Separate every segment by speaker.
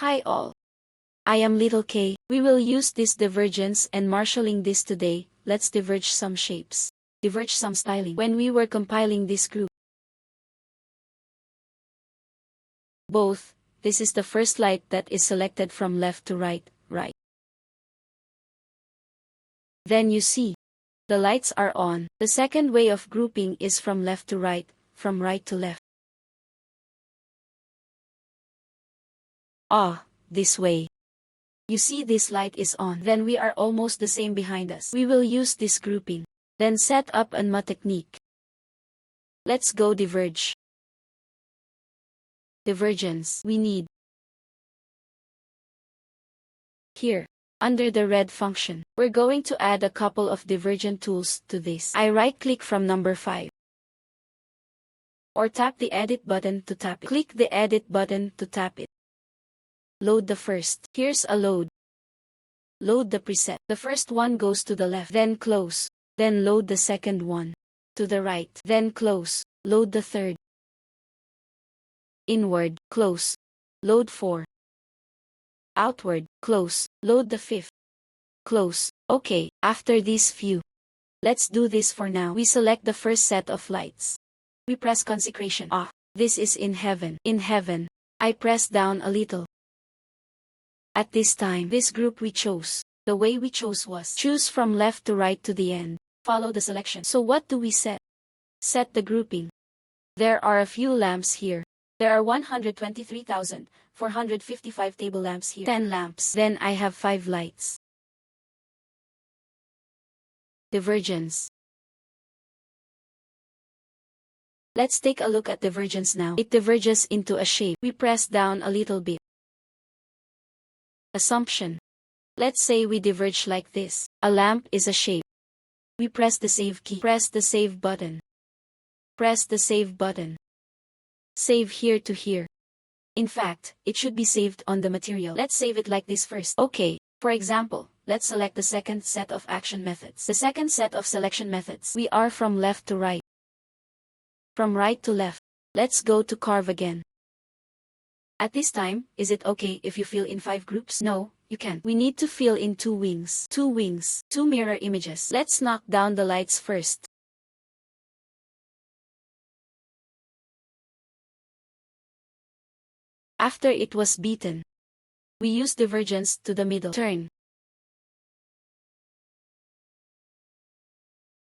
Speaker 1: Hi all. I am Little K. We will use this divergence and marshalling this today. Let's diverge some shapes. Diverge some styling. When we were compiling this group, both, this is the first light that is selected from left to right, right. Then you see, the lights are on. The second way of grouping is from left to right, from right to left. This way. You see this light is on. Then we are almost the same behind us. We will use this grouping. Then set up an MA technique. Let's go diverge. Divergence. We need here, under the red function, we're going to add a couple of divergent tools to this. I right-click from number 5. Or tap the edit button to tap it. Click the edit button to tap it. Load the first. Here's a load. Load the preset. The first one goes to the left, then close. Then load the second one. To the right, then close. Load the third. Inward, close. Load 4. Outward, close. Load the fifth. Close. Okay, after these few. Let's do this for now. We select the first set of lights. We press consecration. This is in heaven. In heaven. I press down a little. At this time, this group we chose. The way we chose was choose from left to right to the end. Follow the selection. So what do we set? Set the grouping. There are a few lamps here. There are 123,455 table lamps here. 10 lamps. Then I have 5 lights. Divergence. Let's take a look at divergence now. It diverges into a shape. We press down a little bit. Assumption. Let's say we diverge like this. A lamp is a shape. We press the save key. Press the save button. Press the save button. Save here to here. In fact, it should be saved on the material. Let's save it like this first. Okay, for example, let's select the second set of action methods. The second set of selection methods. We are from left to right. From right to left. Let's go to carve again. At this time, is it okay if you fill in 5 groups? No, you can't. We need to fill in 2 wings. 2 wings. 2 mirror images. Let's knock down the lights first. After it was beaten, we use divergence to the middle. Turn.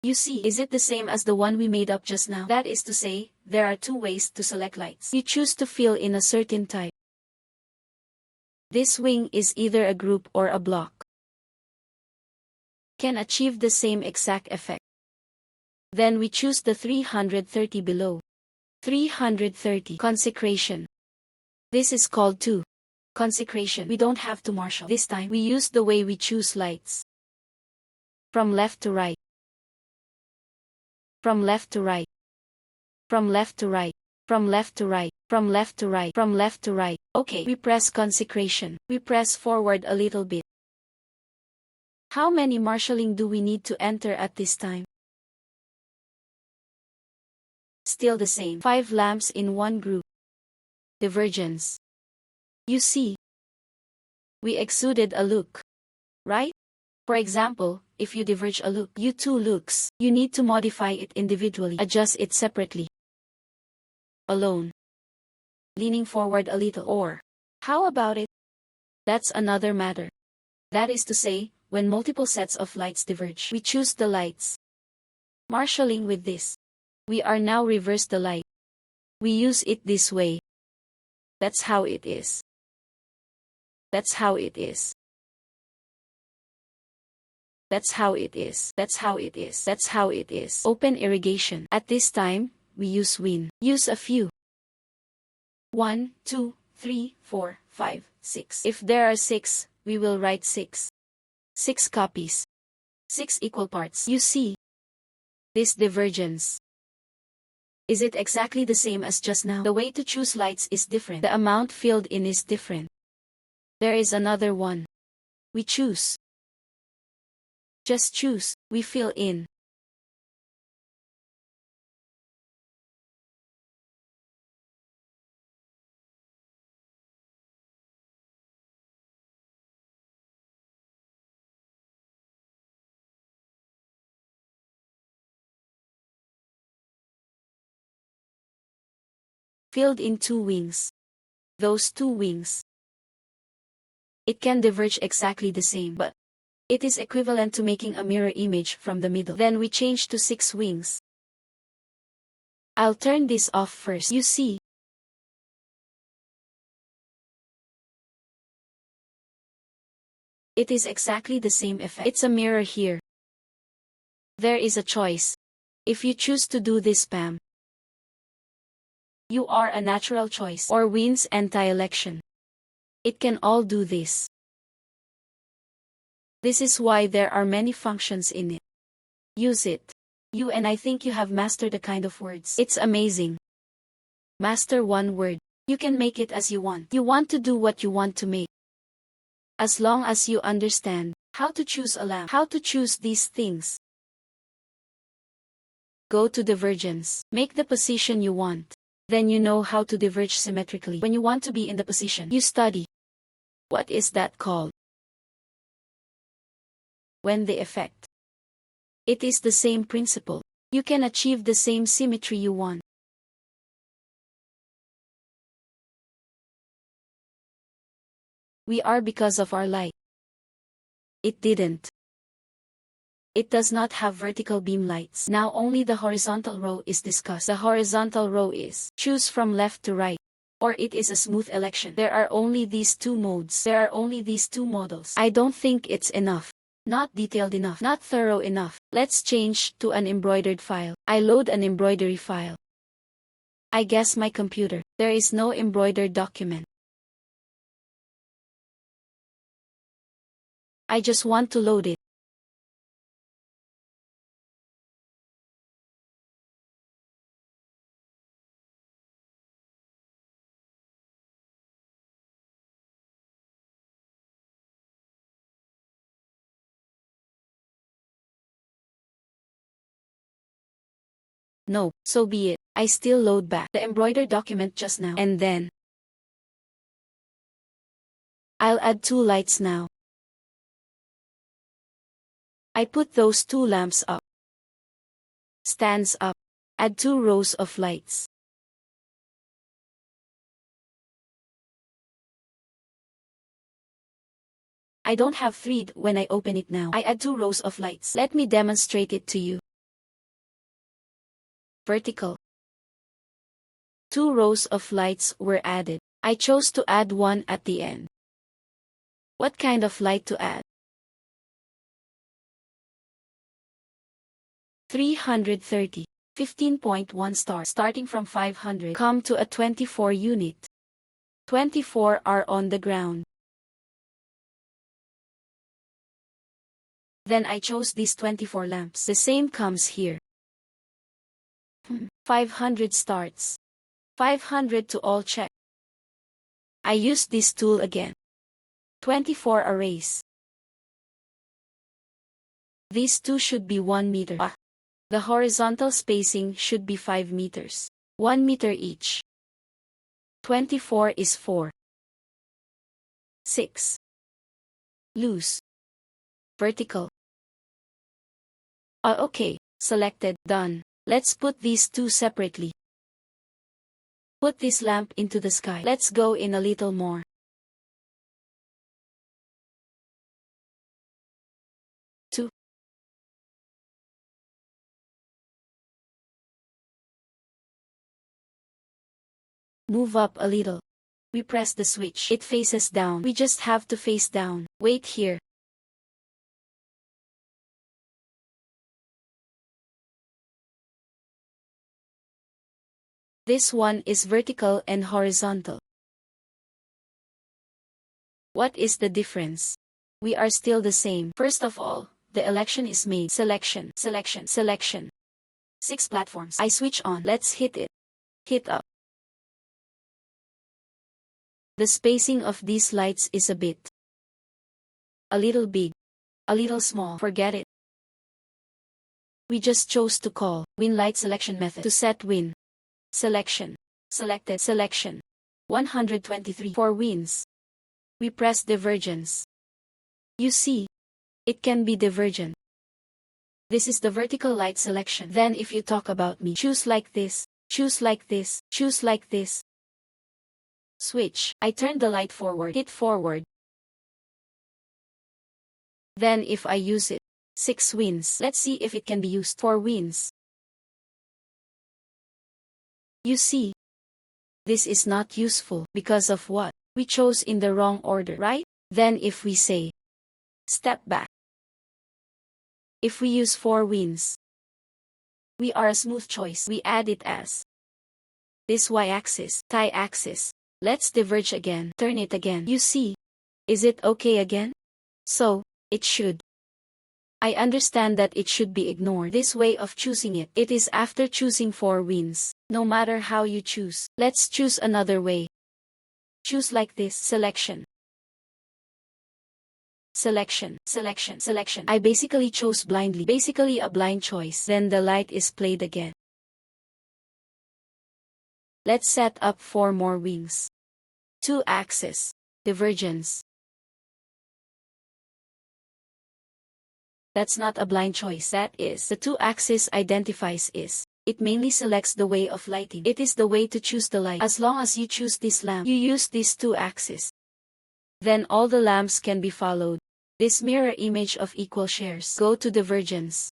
Speaker 1: You see, is it the same as the one we made up just now? That is to say, there are 2 ways to select lights. You choose to fill in a certain type. This wing is either a group or a block. Can achieve the same exact effect. Then we choose the 330 below. 330. Consecration. This is called 2. Consecration. We don't have to marshal. This time, we use the way we choose lights. From left to right. From left to right. From left to right. From left to right. From left to right. From left to right. Okay, we press consecration. We press forward a little bit. How many marshalling do we need to enter at this time? Still the same. 5 lamps in one group. Divergence. You see, we exuded a look, right? For example, if you diverge a look, you 2 looks, you need to modify it individually, adjust it separately. Alone. Leaning forward a little, or how about it? That's another matter. That is to say, when multiple sets of lights diverge, we choose the lights. Marshalling with this. We are now reverse the light. We use it this way. That's how it is. That's how it is. That's how it is. That's how it is. That's how it is. Open irrigation. At this time, we use win. Use a few. 1, 2, 3, 4, 5, 6. If there are 6, we will write 6. 6 copies. 6 equal parts. You see, this divergence. Is it exactly the same as just now? The way to choose lights is different. The amount filled in is different. There is another one. We choose. Just choose. We fill in. filled in two wings. Those two wings. It can diverge exactly the same, but it is equivalent to making a mirror image from the middle. Then we change to 6 wings. I'll turn this off first. You see, it is exactly the same effect. It's a mirror here. There is a choice. If you choose to do this spam, you are a natural choice or wins anti-election. It can all do this. This is why there are many functions in it. Use it. You and I think you have mastered the kind of words. It's amazing. Master one word. You can make it as you want. You want to do what you want to make. As long as you understand how to choose a lamp, how to choose these things. Go to Divergence. Make the position you want. Then you know how to diverge symmetrically. When you want to be in the position you study. What is that called? When the effect. It is the same principle. You can achieve the same symmetry you want. We are because of our light. It didn't. It does not have vertical beam lights. Now only the horizontal row is discussed. The horizontal row is choose from left to right. Or it is a smooth election. There are only these two modes. There are only these two models. I don't think it's enough. Not detailed enough. Not thorough enough. Let's change to an embroidered file. I load an embroidery file. I guess my computer. There is no embroidered document. I just want to load it. No, so be it. I still load back the embroidered document just now. And then I'll add 2 lights now. I put those 2 lamps up. Stands up. Add 2 rows of lights. I don't have 3 when I open it now. I add 2 rows of lights. Let me demonstrate it to you. Vertical. 2 rows of lights were added. I chose to add one at the end. What kind of light to add? 330. 15.1 stars. Starting from 500. Come to a 24 unit. 24 are on the ground. Then I chose these 24 lamps. The same comes here. 500 starts. 500 to all check. I use this tool again. 24 arrays. These two should be 1 meter. The horizontal spacing should be 5 meters. 1 meter each. 24 is 4. 6. Loose. Vertical. Okay, selected, done. Let's put these two separately. Put this lamp into the sky. Let's go in a little more. Two. Move up a little. We press the switch. It faces down. We just have to face down. Wait here. This one is vertical and horizontal. What is the difference? We are still the same. First of all, the election is made. Selection, selection, selection. 6 platforms. I switch on. Let's hit it. Hit up. The spacing of these lights is a little big. A little small. Forget it. We just chose to call win light selection method to set win. Selection. Selected. Selection. 123 for wins. We press divergence. You see, it can be divergent. This is the vertical light selection. Then if you talk about me, choose like this. Choose like this. Choose like this. Switch. I turn the light forward. Hit forward. Then if I use it. 6 wins. Let's see if it can be used. 4 wins. You see, this is not useful because of what? We chose in the wrong order, right? Then if we say, step back. If we use 4 wins, we are a smooth choice. We add it as this y-axis, axis. Let's diverge again. Turn it again. You see, is it okay again? So, it should. I understand that it should be ignored. This way of choosing it. It is after choosing 4 wins. No matter how you choose. Let's choose another way. Choose like this. Selection. Selection, selection, selection. I basically chose blindly. Basically a blind choice. Then the light is played again. Let's set up 4 more wings. 2 axis. Divergence. That's not a blind choice. That is, the 2 axis identifies is. It mainly selects the way of lighting. It is the way to choose the light. As long as you choose this lamp, you use these 2 axes. Then all the lamps can be followed. This mirror image of equal shares. Go to divergence.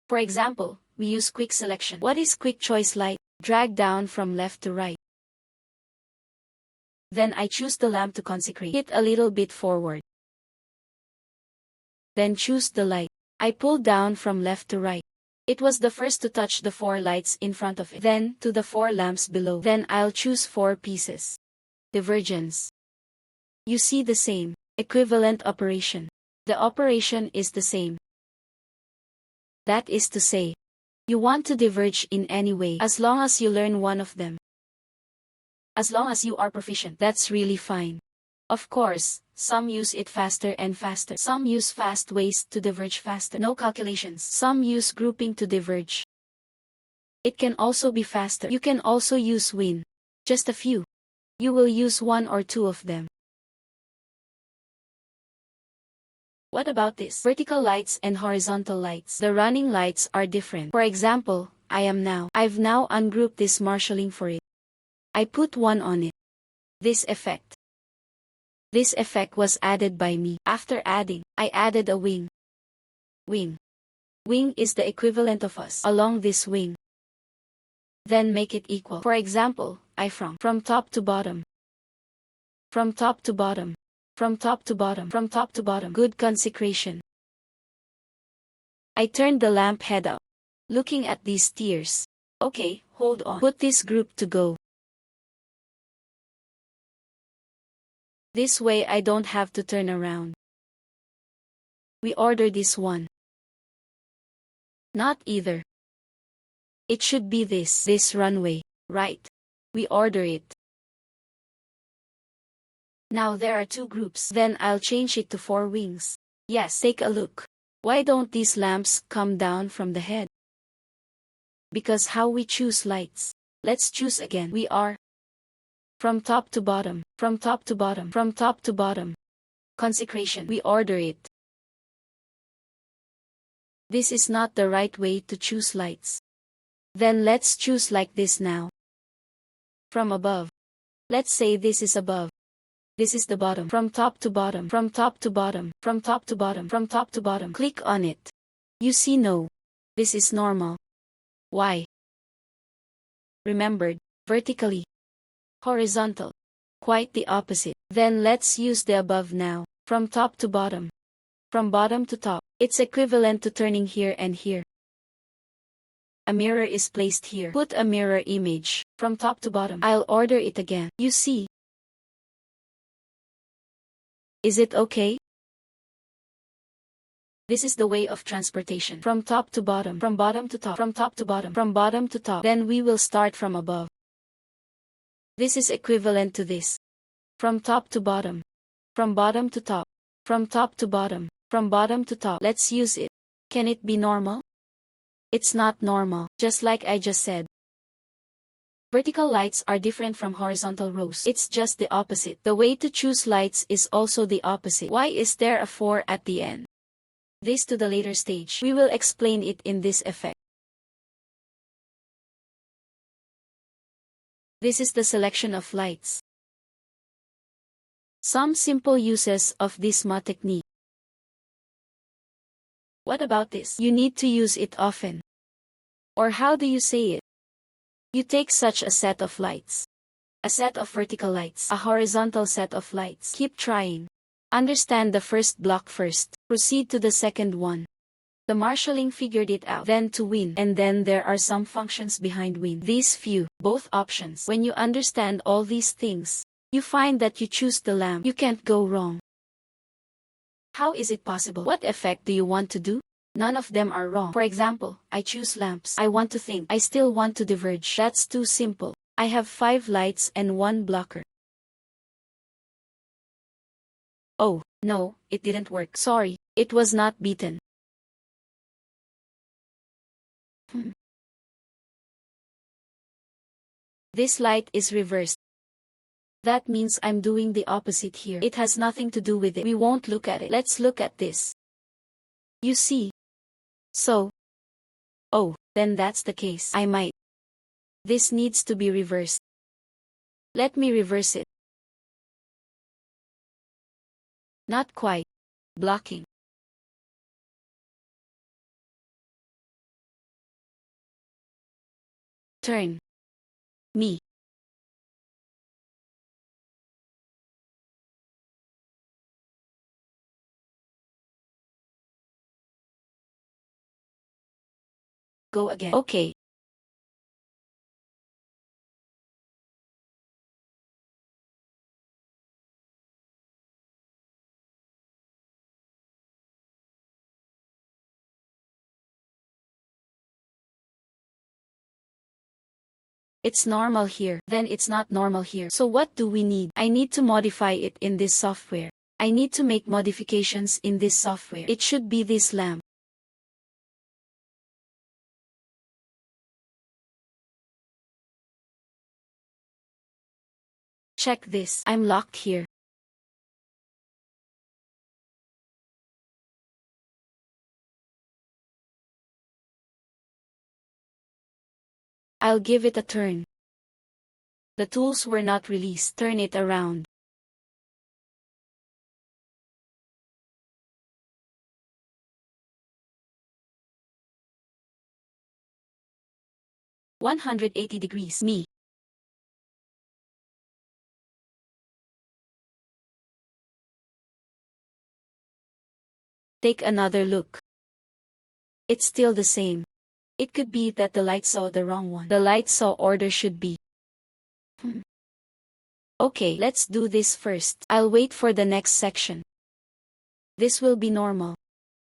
Speaker 1: For example, we use quick selection. What is quick choice light? Drag down from left to right. Then I choose the lamp to consecrate. Hit a little bit forward. Then choose the light. I pull down from left to right. It was the first to touch the 4 lights in front of it. Then to the 4 lamps below. Then I'll choose 4 pieces. Divergence. You see the same, equivalent operation. The operation is the same. That is to say, you want to diverge in any way as long as you learn one of them. As long as you are proficient, that's really fine. Of course, some use it faster and faster. Some use fast ways to diverge faster. No calculations. Some use grouping to diverge. It can also be faster. You can also use win. Just a few. You will use 1 or 2 of them. What about this? Vertical lights and horizontal lights. The running lights are different. For example, I've now ungrouped this marshalling for it. I put 1 on it. This effect. This effect was added by me. After adding, I added a wing. Wing. Wing is the equivalent of us along this wing. Then make it equal. For example, from top to bottom. From top to bottom. From top to bottom. From top to bottom. Good consecration. I turned the lamp head up. Looking at these tiers. Okay, hold on. Put this group to go. This way I don't have to turn around. We order this one. Not either. It should be this runway, right? We order it. Now there are 2 groups. Then I'll change it to 4 wings. Yes, take a look. Why don't these lamps come down from the head? Because how we choose lights. Let's choose again. We are from top to bottom, from top to bottom, from top to bottom. Consecration. We order it. This is not the right way to choose lights. Then let's choose like this now. From above. Let's say this is above. This is the bottom. From top to bottom. From top to bottom. From top to bottom. From top to bottom. Click on it. You see no. This is normal. Why? Remembered. Vertically. Horizontal. Quite the opposite. Then let's use the above now. From top to bottom. From bottom to top. It's equivalent to turning here and here. A mirror is placed here. Put a mirror image. From top to bottom. I'll order it again. You see. Is it okay? This is the way of transportation. From top to bottom. From bottom to top. From top to bottom. From bottom to top. Then we will start from above. This is equivalent to this. From top to bottom. From bottom to top. From top to bottom. From bottom to top. Let's use it. Can it be normal? It's not normal, just like I just said. Vertical lights are different from horizontal rows. It's just the opposite. The way to choose lights is also the opposite. Why is there a 4 at the end? This to the later stage. We will explain it in this effect. This is the selection of lights. Some simple uses of this MA technique. What about this? You need to use it often. Or how do you say it? You take such a set of lights. A set of vertical lights. A horizontal set of lights. Keep trying. Understand the first block first. Proceed to the second one. The marshalling figured it out. Then to win. And then there are some functions behind win. These few, both options. When you understand all these things, you find that you choose the lamp. You can't go wrong. How is it possible? What effect do you want to do? None of them are wrong. For example, I choose lamps. I want to think. I still want to diverge. That's too simple. I have 5 lights and 1 blocker. Oh, no, it didn't work. Sorry, it was not beaten. This light is reversed. That means I'm doing the opposite here. It has nothing to do with it. We won't look at it. Let's look at this. You see? So. Oh, then that's the case. I might. This needs to be reversed. Let me reverse it. Not quite. Blocking. Turn. Me. Go again. Okay. It's normal here. Then it's not normal here. So what do we need? I need to modify it in this software. I need to make modifications in this software. It should be this lamp. Check this. I'm locked here. I'll give it a turn. The tools were not released. Turn it around. (180°) Me. Take another look. It's still the same. It could be that the light saw the wrong one. The light saw order should be. Okay, let's do this first. I'll wait for the next section. This will be normal.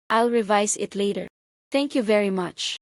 Speaker 1: I'll revise it later. Thank you very much.